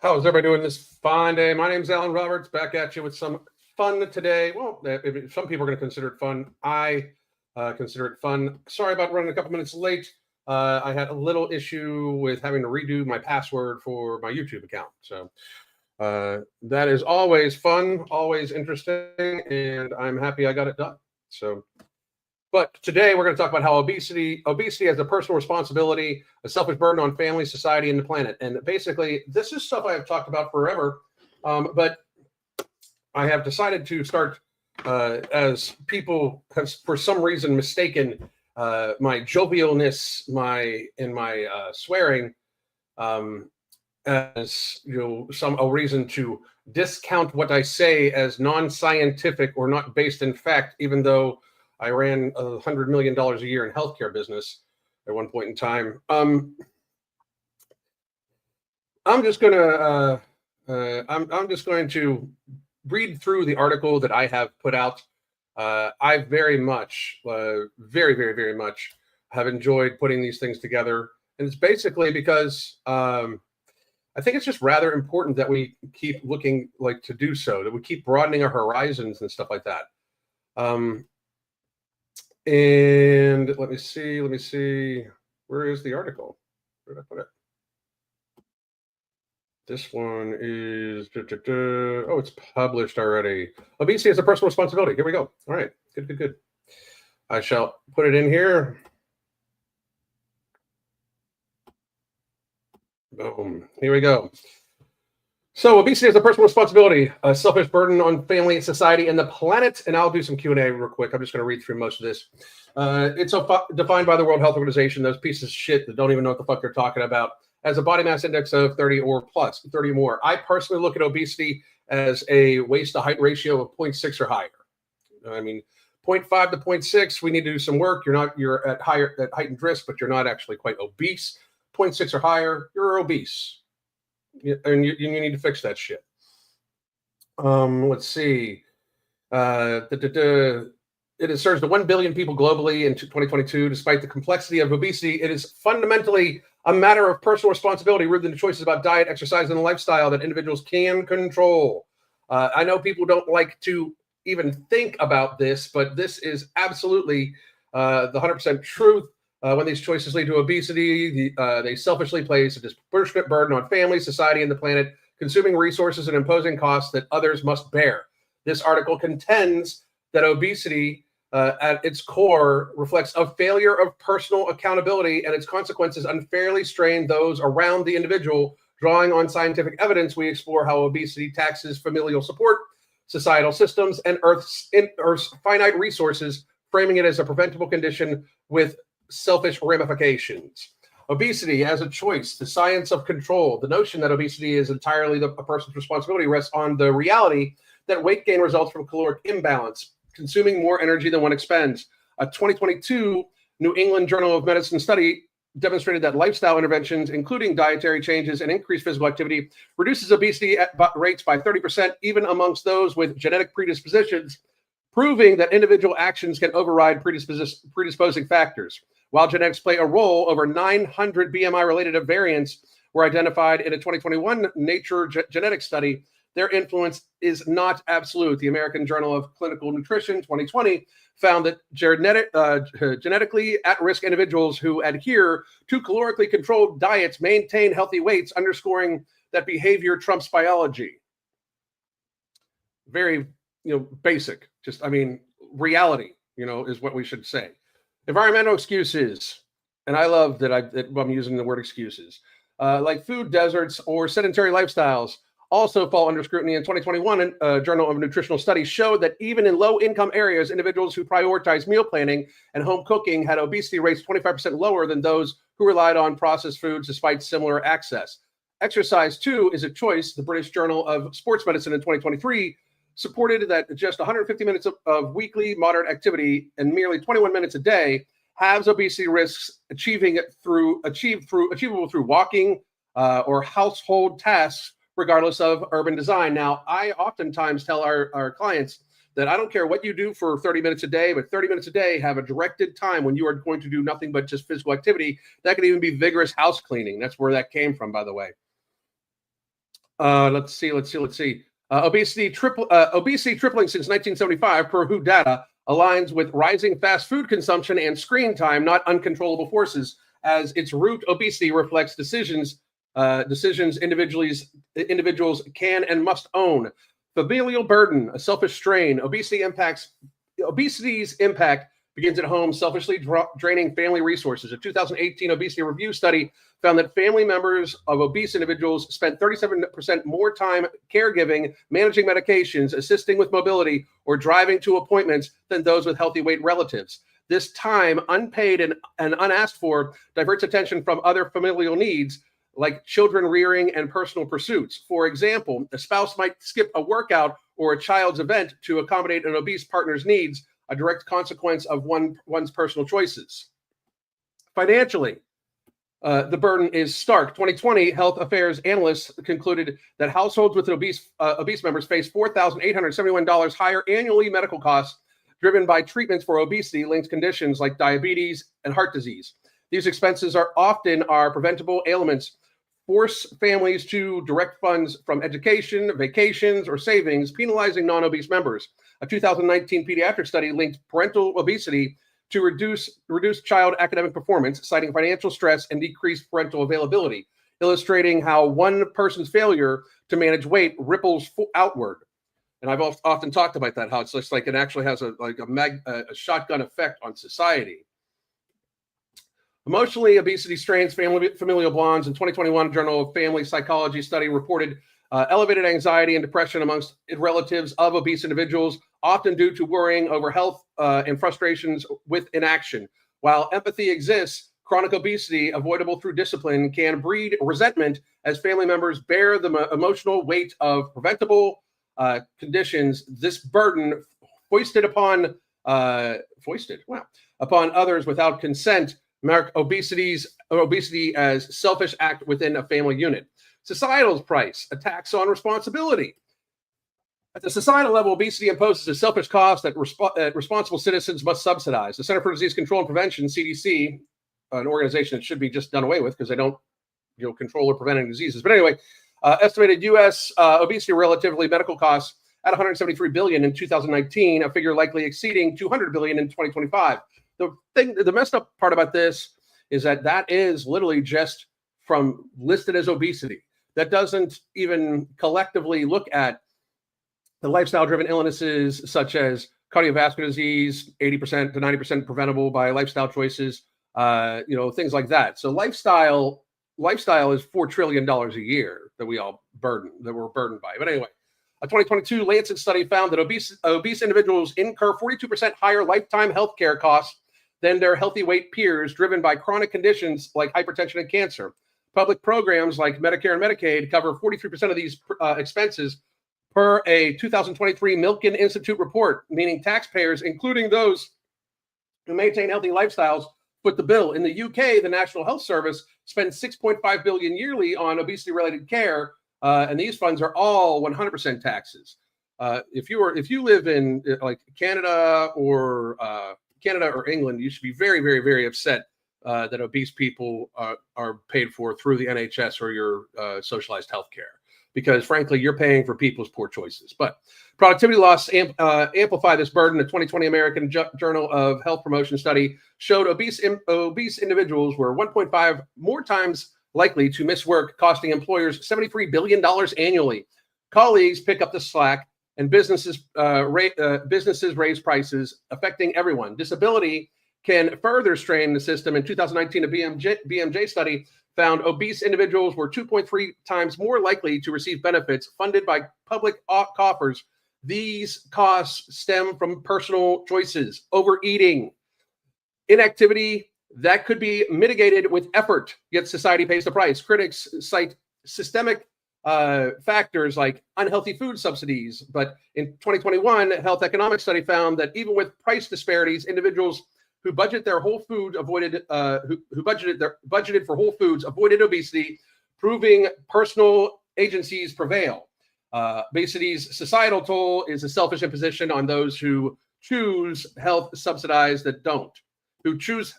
How's everybody doing this fine day? My name's Alan Roberts, back at you with some fun today. Well, some people are going to consider it fun. I consider it fun. Sorry about running a couple minutes late. I had a little issue with having to redo my password for my YouTube account. So that is always fun, always interesting, and I'm happy I got it done. But today we're going to talk about how obesity has a personal responsibility, a selfish burden on family, society, and the planet. And basically, this is stuff I have talked about forever, but I have decided to start, as people have for some reason mistaken my jovialness, my swearing, as a reason to discount what I say as non-scientific or not based in fact, even though I ran $100 million a year in healthcare business at one point in time. I'm just going to read through the article that I have put out. I very much, very much have enjoyed putting these things together. And it's basically because I think it's just rather important that we keep looking to do so, that we keep broadening our horizons and stuff like that. And let me see. Where is the article? Where did I put it? This one is, oh, it's published already. Obesity is a personal responsibility. Here we go. All right, good. I shall put it in here. Boom, here we go. So obesity is a personal responsibility, a selfish burden on family, society, and the planet. And I'll do some Q&A real quick. I'm just going to read through most of this. It's defined by the World Health Organization, those pieces of shit that don't even know what the fuck they're talking about, as a body mass index of 30 or more. I personally look at obesity as a waist to height ratio of 0.6 or higher. I mean, 0.5 to 0.6, we need to do some work. You're at heightened risk, but you're not actually quite obese. 0.6 or higher, you're obese. And you need to fix that shit. Let's see. It serves to 1 billion people globally in 2022. Despite the complexity of obesity, it is fundamentally a matter of personal responsibility rooted in choices about diet, exercise, and lifestyle that individuals can control. I know people don't like to even think about this, but this is absolutely the 100% truth. When these choices lead to obesity, they selfishly place a disproportionate burden on families, society, and the planet, consuming resources and imposing costs that others must bear. This article contends that obesity, at its core, reflects a failure of personal accountability, and its consequences unfairly strain those around the individual. Drawing on scientific evidence, we explore how obesity taxes familial support, societal systems, and Earth's finite resources, framing it as a preventable condition with selfish ramifications. Obesity as a choice, the science of control. The notion that obesity is entirely a person's responsibility rests on the reality that weight gain results from caloric imbalance, consuming more energy than one expends. A 2022 New England Journal of Medicine study demonstrated that lifestyle interventions, including dietary changes and increased physical activity, reduces obesity rates by 30%, even amongst those with genetic predispositions, proving that individual actions can override predisposing factors. While genetics play a role, over 900 BMI-related variants were identified in a 2021 Nature Genetics study. Their influence is not absolute. The American Journal of Clinical Nutrition 2020 found that genetically at-risk individuals who adhere to calorically controlled diets maintain healthy weights, underscoring that behavior trumps biology. Very, basic. Reality, is what we should say. Environmental excuses, and I love that I'm using the word excuses, like food deserts or sedentary lifestyles, also fall under scrutiny. In 2021, a Journal of Nutritional Studies showed that even in low-income areas, individuals who prioritize meal planning and home cooking had obesity rates 25% lower than those who relied on processed foods despite similar access. Exercise, too, is a choice. The British Journal of Sports Medicine in 2023 supported that just 150 minutes of weekly moderate activity and merely 21 minutes a day halves obesity risks achievable through walking or household tasks, regardless of urban design. Now, I oftentimes tell our clients that I don't care what you do for 30 minutes a day, but 30 minutes a day, have a directed time when you are going to do nothing but just physical activity. That could even be vigorous house cleaning. That's where that came from, by the way. Let's see. Obesity tripling since 1975 per WHO data aligns with rising fast food consumption and screen time, not uncontrollable forces. As its root, obesity reflects decisions individuals can and must own. Familial burden, a selfish strain. Obesity's impact begins at home, selfishly draining family resources. A 2018 obesity review study found that family members of obese individuals spent 37% more time caregiving, managing medications, assisting with mobility, or driving to appointments than those with healthy weight relatives. This time, unpaid and unasked for, diverts attention from other familial needs like children rearing and personal pursuits. For example, a spouse might skip a workout or a child's event to accommodate an obese partner's needs, a direct consequence of one's personal choices. Financially, the burden is stark. 2020 Health Affairs analysts concluded that households with obese members face $4,871 higher annually medical costs driven by treatments for obesity-linked conditions like diabetes and heart disease. These expenses are preventable ailments, force families to direct funds from education, vacations, or savings, penalizing non-obese members. A 2019 pediatric study linked parental obesity to reduce child academic performance, citing financial stress and decreased parental availability, illustrating how one person's failure to manage weight ripples outward. And I've often talked about that, how it's just like it actually has a shotgun effect on society. Emotionally, obesity strains familial bonds. In 2021, Journal of Family Psychology study reported elevated anxiety and depression amongst relatives of obese individuals, often due to worrying over health and frustrations with inaction. While empathy exists, chronic obesity, avoidable through discipline, can breed resentment as family members bear the emotional weight of preventable conditions. This burden foisted upon others without consent mark obesity as selfish act within a family unit. Societal price, a tax on responsibility. At the societal level, obesity imposes a selfish cost that responsible citizens must subsidize. The Center for Disease Control and Prevention, CDC, an organization that should be just done away with because they don't control or prevent any diseases. But anyway, estimated U.S. Obesity relatively medical costs at $173 billion in 2019, a figure likely exceeding $200 billion in 2025. The messed up part about this is that is literally just from listed as obesity. That doesn't even collectively look at the lifestyle-driven illnesses such as cardiovascular disease, 80% to 90% preventable by lifestyle choices, things like that. So lifestyle is $4 trillion a year that we're burdened by. But anyway, a 2022 Lancet study found that obese individuals incur 42% higher lifetime healthcare costs than their healthy weight peers, driven by chronic conditions like hypertension and cancer. Public programs like Medicare and Medicaid cover 43% of these expenses per a 2023 Milken Institute report, meaning taxpayers, including those who maintain healthy lifestyles, foot the bill. In the UK, the National Health Service spends $6.5 billion yearly on obesity-related care, and these funds are all 100% taxes. If you live in like Canada or England, you should be very, very, very upset that obese people are paid for through the NHS or your socialized health care, because frankly, you're paying for people's poor choices. But productivity loss amplify this burden. The 2020 American Journal of Health Promotion study showed obese individuals were 1.5 more times likely to miss work, costing employers $73 billion annually. Colleagues pick up the slack, and businesses raise prices, affecting everyone. Disability can further strain the system. In 2019, a BMJ study found obese individuals were 2.3 times more likely to receive benefits funded by public coffers. These costs stem from personal choices, overeating, inactivity that could be mitigated with effort, yet society pays the price. Critics cite systemic factors like unhealthy food subsidies. But in 2021, a health economic study found that even with price disparities, individuals who budgeted for whole foods avoided obesity, proving personal agencies prevail. Obesity's societal toll is a selfish imposition on those who choose health, subsidize that don't. Who choose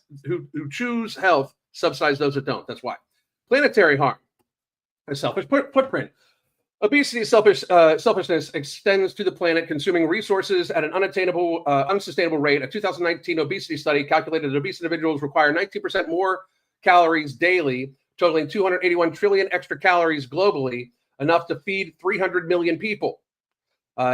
health, subsidize those that don't. That's why. Planetary harm, a selfish footprint. Obesity selfishness extends to the planet, consuming resources at an unattainable, unsustainable rate. A 2019 obesity study calculated that obese individuals require 19% more calories daily, totaling 281 trillion extra calories globally, enough to feed 300 million people.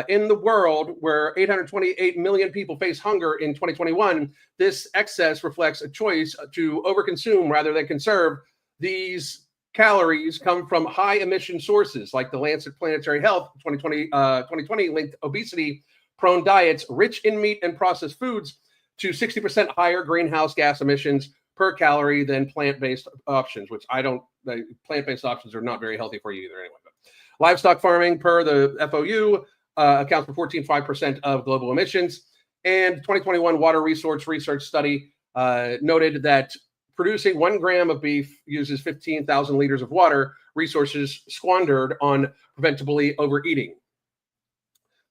In the world where 828 million people face hunger in 2021, this excess reflects a choice to overconsume rather than conserve. These calories come from high emission sources like the Lancet Planetary Health 2020 linked obesity prone diets rich in meat and processed foods to 60% higher greenhouse gas emissions per calorie than plant-based options, which plant-based options are not very healthy for you either anyway. But livestock farming, per the FOU, accounts for 14.5% of global emissions. And 2021 Water Resource Research Study noted that producing 1 gram of beef uses 15,000 liters of water, resources squandered on preventably overeating.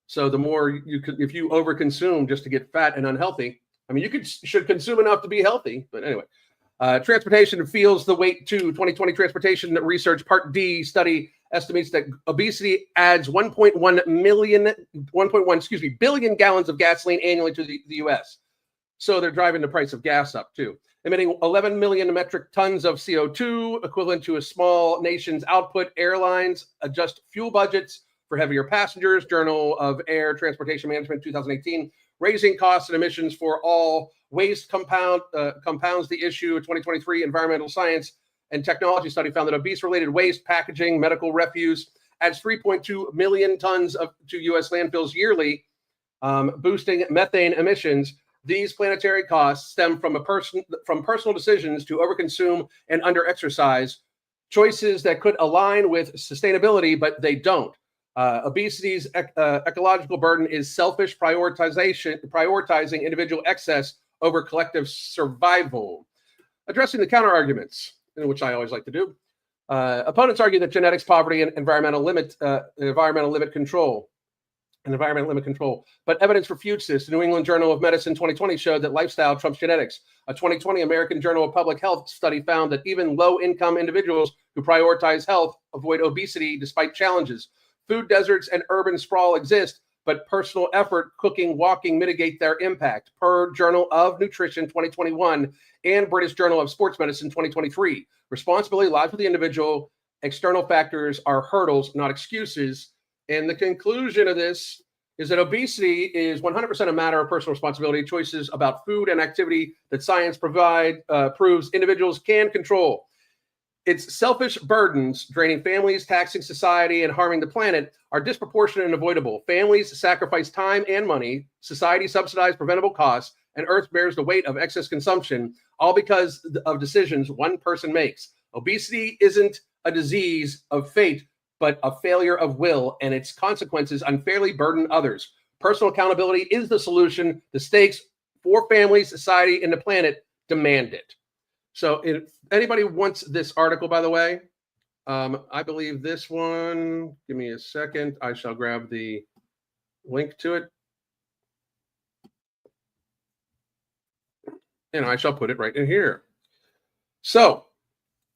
So the more if you overconsume just to get fat and unhealthy, I mean, should consume enough to be healthy. But anyway, transportation feels the weight too. 2020 Transportation Research Part D study estimates that obesity adds 1.1 billion gallons of gasoline annually to the U.S. So they're driving the price of gas up too, emitting 11 million metric tons of CO2, equivalent to a small nation's output. Airlines adjust fuel budgets for heavier passengers. Journal of Air Transportation Management 2018, raising costs and emissions for all waste compounds the issue. A 2023 Environmental Science and Technology study found that obese-related waste, packaging, medical refuse adds 3.2 million tons to U.S. landfills yearly, boosting methane emissions. These planetary costs stem from personal decisions to overconsume and underexercise, choices that could align with sustainability, but they don't. Obesity's ecological burden is selfish prioritizing individual excess over collective survival. Addressing the counterarguments, which I always like to do. Opponents argue that genetics, poverty, and environmental limit control. But evidence refutes this. The New England Journal of Medicine 2020 showed that lifestyle trumps genetics. A 2020 American Journal of Public Health study found that even low-income individuals who prioritize health avoid obesity despite challenges. Food deserts and urban sprawl exist, but personal effort, cooking, walking mitigate their impact, per Journal of Nutrition 2021 and British Journal of Sports Medicine 2023. Responsibility lies with the individual. External factors are hurdles, not excuses. And the conclusion of this is that obesity is 100% a matter of personal responsibility, choices about food and activity that science proves individuals can control. Its selfish burdens, draining families, taxing society, and harming the planet, are disproportionate and avoidable. Families sacrifice time and money, society subsidizes preventable costs, and Earth bears the weight of excess consumption, all because of decisions one person makes. Obesity isn't a disease of fate, but a failure of will, and its consequences unfairly burden others. Personal accountability is the solution. The stakes for families, society, and the planet demand it. So if anybody wants this article, by the way, I believe this one, give me a second. I shall grab the link to it. And I shall put it right in here. So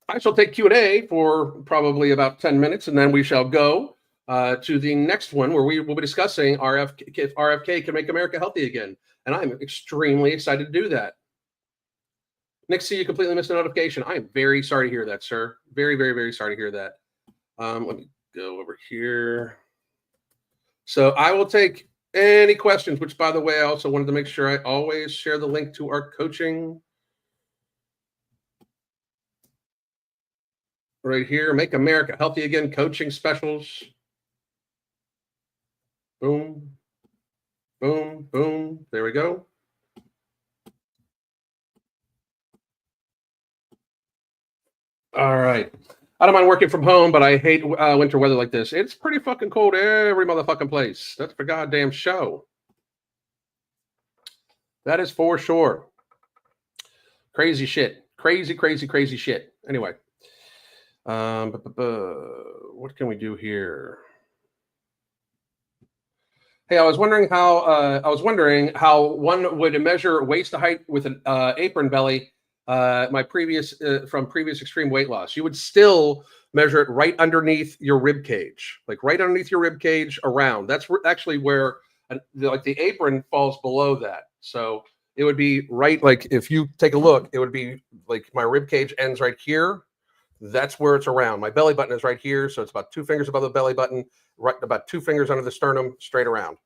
I shall take Q&A for probably about 10 minutes, and then we shall go to the next one where we will be discussing if RFK can make America healthy again. And I'm extremely excited to do that. Nixie, you completely missed a notification. I am very sorry to hear that, sir. Very, very, very sorry to hear that. Let me go over here. So I will take any questions, which, by the way, I also wanted to make sure I always share the link to our coaching. Right here, Make America Healthy Again coaching specials. Boom, boom, boom. There we go. All right. I don't mind working from home, but I hate winter weather like this. It's pretty fucking cold every motherfucking place. That's for goddamn show. That is for sure. Crazy shit. Crazy, crazy, crazy shit. Anyway. What can we do here? Hey, I was wondering how one would measure waist to height with an apron belly my previous from previous extreme weight loss, you would still measure it right underneath your rib cage, like right underneath your rib cage around. That's actually where like the apron falls below that. So it would be right, like if you take a look, it would be like my rib cage ends right here. That's where it's around. My belly button is right here. So it's about 2 fingers above the belly button, right about 2 fingers under the sternum, straight around.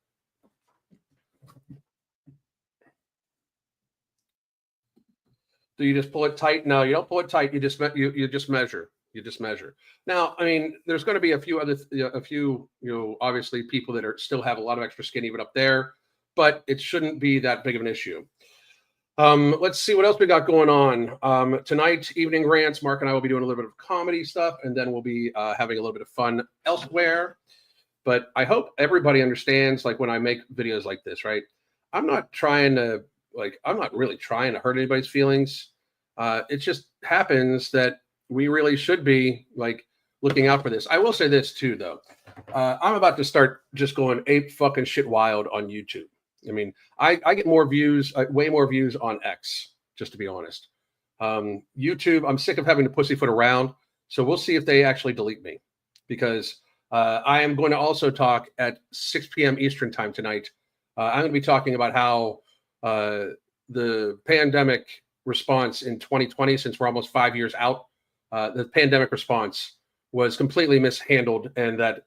Do you just pull it tight? No, you don't pull it tight. You just you just measure. You just measure. Now, I mean, there's going to be a few other, obviously people that are still have a lot of extra skin even up there, but it shouldn't be that big of an issue. Let's see what else we got going on. Tonight, evening rants. Mark and I will be doing a little bit of comedy stuff, and then we'll be having a little bit of fun elsewhere. But I hope everybody understands, like when I make videos like this, right? I'm not really trying to hurt anybody's feelings. It just happens that we really should be like looking out for this. I will say this too, though. I'm about to start just going ape fucking shit wild on YouTube. I mean, I get more views, way more views on X, just to be honest. YouTube, I'm sick of having to pussyfoot around. So we'll see if they actually delete me, because I am going to also talk at 6 p.m. Eastern time tonight. I'm going to be talking about how the pandemic response in 2020, since we're almost 5 years out, the pandemic response was completely mishandled, and that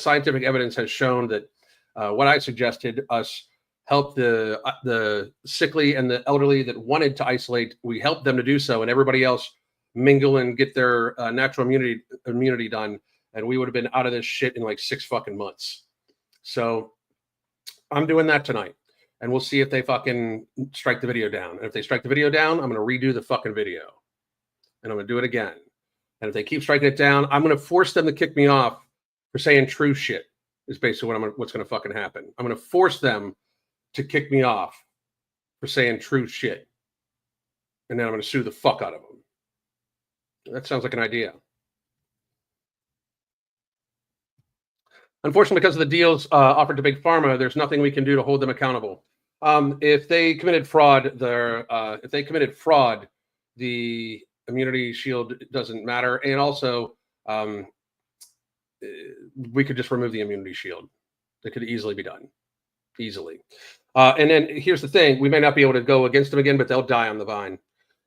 scientific evidence has shown that what I suggested, us help the sickly and the elderly that wanted to isolate, we helped them to do so, and everybody else mingle and get their natural immunity done, and we would have been out of this shit in like 6 fucking months. So I'm doing that tonight, and we'll see if they fucking strike the video down. And if they strike the video down, I'm going to redo the fucking video, and I'm going to do it again. And if they keep striking it down, I'm going to force them to kick me off for saying true shit. Is basically what's going to fucking happen. I'm going to force them to kick me off for saying true shit, and then I'm going to sue the fuck out of them. That sounds like an idea. Unfortunately, because of the deals offered to Big Pharma, there's nothing we can do to hold them accountable. If they committed fraud, the immunity shield doesn't matter, and also we could just remove the immunity shield. It could easily be done, easily. And then here's the thing: we may not be able to go against them again, but they'll die on the vine.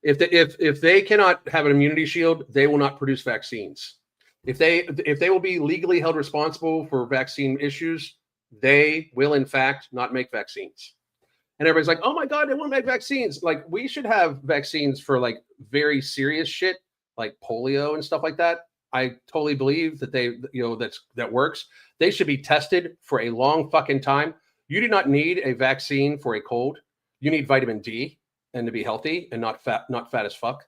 If they cannot have an immunity shield, they will not produce vaccines. If they will be legally held responsible for vaccine issues, they will in fact not make vaccines. And everybody's like, "Oh my God, they won't make vaccines!" Like, we should have vaccines for like very serious shit, like polio and stuff like that. I totally believe that that works. They should be tested for a long fucking time. You do not need a vaccine for a cold. You need vitamin D and to be healthy and not fat as fuck.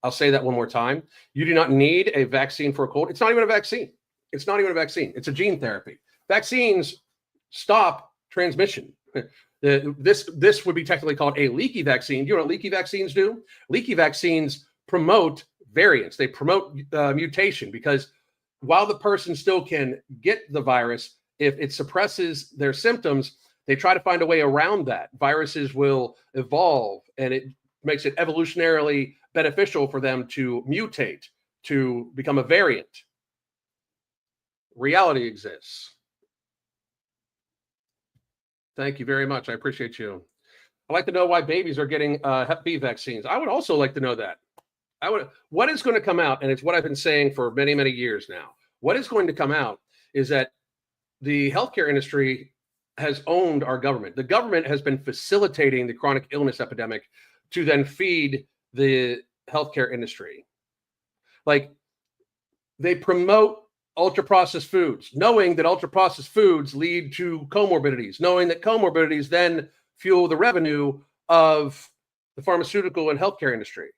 I'll say that one more time. You do not need a vaccine for a cold. It's not even a vaccine. It's not even a vaccine. It's a gene therapy. Vaccines stop transmission. This would be technically called a leaky vaccine. Do you know what leaky vaccines do? Leaky vaccines promote variants. They promote mutation, because while the person still can get the virus, if it suppresses their symptoms, they try to find a way around that. Viruses will evolve, and it makes it evolutionarily beneficial for them to mutate, to become a variant. Reality exists. Thank you very much. I appreciate you. I'd like to know why babies are getting Hep B vaccines. I would also like to know that. What is going to come out, and it's what I've been saying for many, many years now. What is going to come out is that the healthcare industry has owned our government. The government has been facilitating the chronic illness epidemic to then feed the healthcare industry. Like, they promote ultra-processed foods, knowing that ultra-processed foods lead to comorbidities, knowing that comorbidities then fuel the revenue of the pharmaceutical and healthcare industry.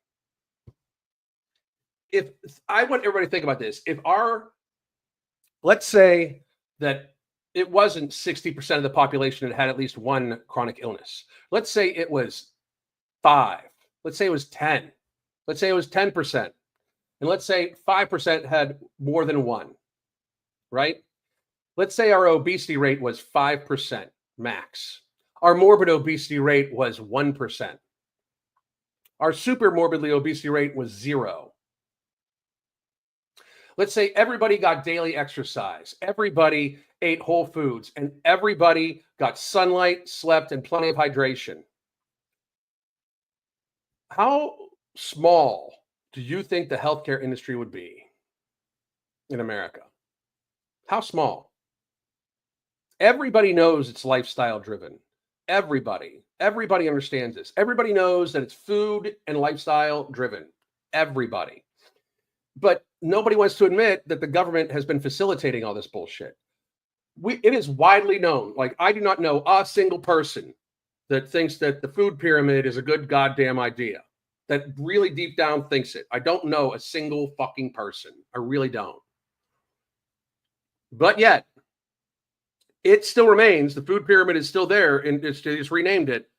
If I want everybody to think about this, let's say that it wasn't 60% of the population that had at least one chronic illness. Let's say it was 5. Let's say it was 10. Let's say it was 10%. And let's say 5% had more than one, right? Let's say our obesity rate was 5% max. Our morbid obesity rate was 1%. Our super morbidly obesity rate was 0. Let's say everybody got daily exercise, everybody ate whole foods, and everybody got sunlight, slept, and plenty of hydration. How small do you think the healthcare industry would be in America? How small? Everybody knows it's lifestyle driven. Everybody understands this. Everybody knows that it's food and lifestyle driven. Everybody. But nobody wants to admit that the government has been facilitating all this bullshit. It is widely known. Like, I do not know a single person that thinks that the food pyramid is a good goddamn idea, that really deep down thinks it. I don't know a single fucking person. I really don't. But yet, it still remains. The food pyramid is still there, and they just renamed it.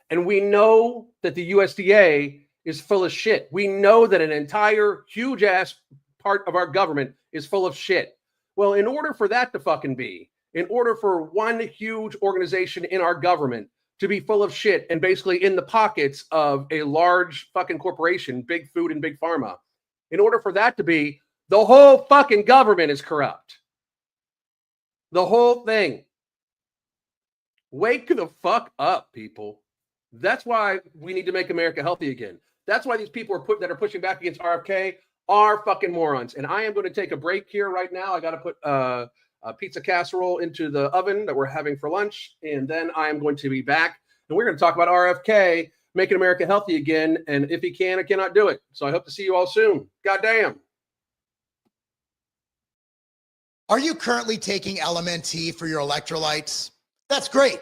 And we know that the USDA is full of shit. We know that an entire huge ass part of our government is full of shit. Well, in order for that to fucking be, in order for one huge organization in our government to be full of shit and basically in the pockets of a large fucking corporation, big food and big pharma, in order for that to be, the whole fucking government is corrupt. The whole thing. Wake the fuck up, people. That's why we need to make America healthy again. That's why these people that are pushing back against RFK are fucking morons. And I am going to take a break here right now. I got to put a pizza casserole into the oven that we're having for lunch. And then I am going to be back. And we're going to talk about RFK, making America healthy again. And if he can or cannot do it. So I hope to see you all soon. Goddamn. Are you currently taking LMNT for your electrolytes? That's great.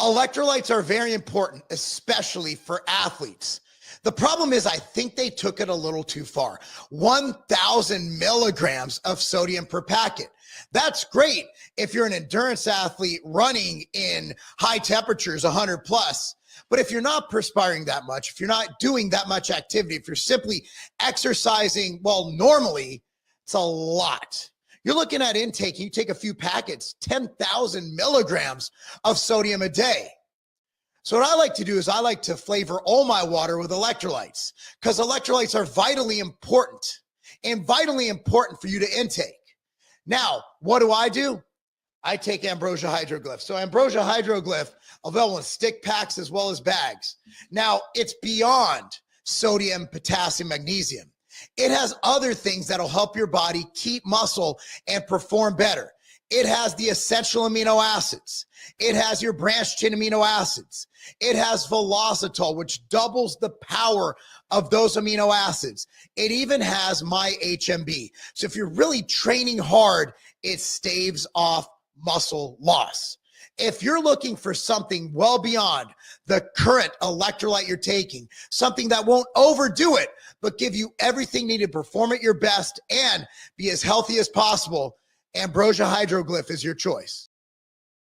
Electrolytes are very important, especially for athletes. The problem is I think they took it a little too far. 1,000 milligrams of sodium per packet. That's great if you're an endurance athlete running in high temperatures, 100 plus. But if you're not perspiring that much, if you're not doing that much activity, if you're simply exercising, well, normally, it's a lot. You're looking at intake, you take a few packets, 10,000 milligrams of sodium a day. So what I like to do is I like to flavor all my water with electrolytes because electrolytes are vitally important and vitally important for you to intake. Now, what do? I take Ambrosia Hydroglyph. So Ambrosia Hydroglyph, available in stick packs as well as bags. Now, it's beyond sodium, potassium, magnesium. It has other things that'll help your body keep muscle and perform better. It has the essential amino acids. It has your branched chain amino acids. It has velocitol, which doubles the power of those amino acids. It even has MyHMB. So if you're really training hard, it staves off muscle loss. If you're looking for something well beyond the current electrolyte you're taking, something that won't overdo it, but give you everything needed to perform at your best and be as healthy as possible, Ambrosia Hydroglyph is your choice.